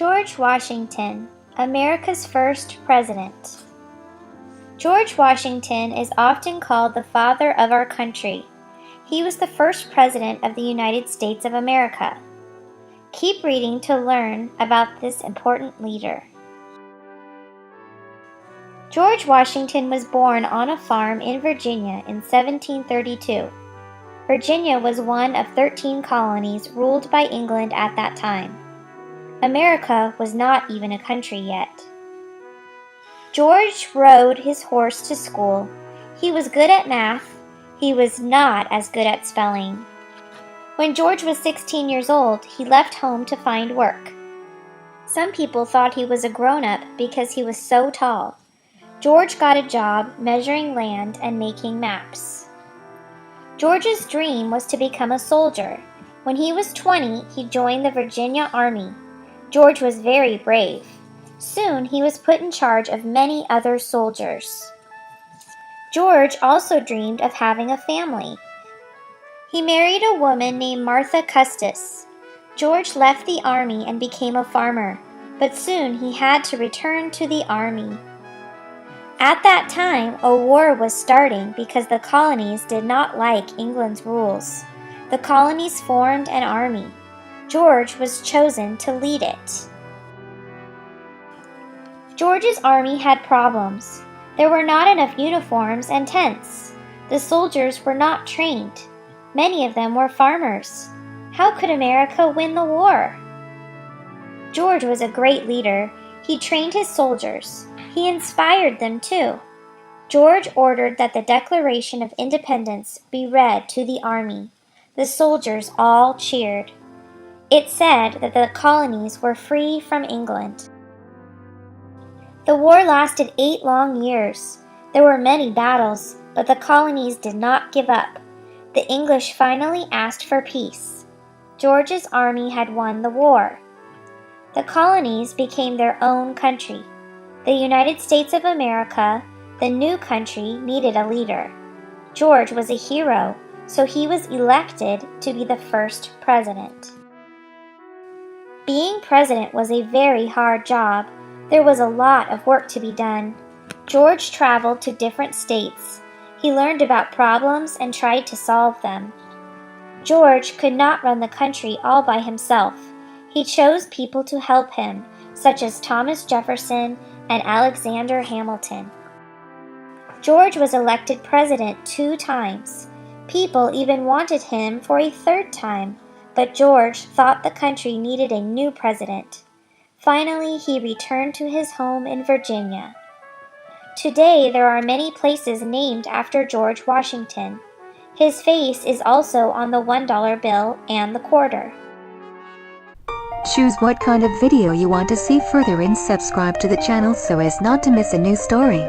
George Washington, America's first president. George Washington is often called the father of our country. He was the first president of the United States of America. Keep reading to learn about this important leader. George Washington was born on a farm in Virginia in 1732. Virginia was one of 13 colonies ruled by England at that time. America was not even a country yet. George rode his horse to school. He was good at math. He was not as good at spelling. When George was 16 years old, he left home to find work. Some people thought he was a grown-up because he was so tall. George got a job measuring land and making maps. George's dream was to become a soldier. When he was 20, he joined the Virginia Army. George was very brave. Soon, he was put in charge of many other soldiers. George also dreamed of having a family. He married a woman named Martha Custis. George left the army and became a farmer, but soon he had to return to the army. At that time, a war was starting because the colonies did not like England's rules. The colonies formed an army. George was chosen to lead it. George's army had problems. There were not enough uniforms and tents. The soldiers were not trained. Many of them were farmers. How could America win the war? George was a great leader. He trained his soldiers. He inspired them too. George ordered that the Declaration of Independence be read to the army. The soldiers all cheered. It said that the colonies were free from England. The war lasted 8 long years. There were many battles, but the colonies did not give up. The English finally asked for peace. George's army had won the war. The colonies became their own country. The United States of America, the new country, needed a leader. George was a hero, so he was elected to be the first president. Being president was a very hard job. There was a lot of work to be done. George traveled to different states. He learned about problems and tried to solve them. George could not run the country all by himself. He chose people to help him, such as Thomas Jefferson and Alexander Hamilton. George was elected president 2 times. People even wanted him for a 3rd time, but George thought the country needed a new president. Finally, he returned to his home in Virginia. Today, there are many places named after George Washington. His face is also on the $1 bill and the quarter. Choose what kind of video you want to see further and subscribe to the channel so as not to miss a new story.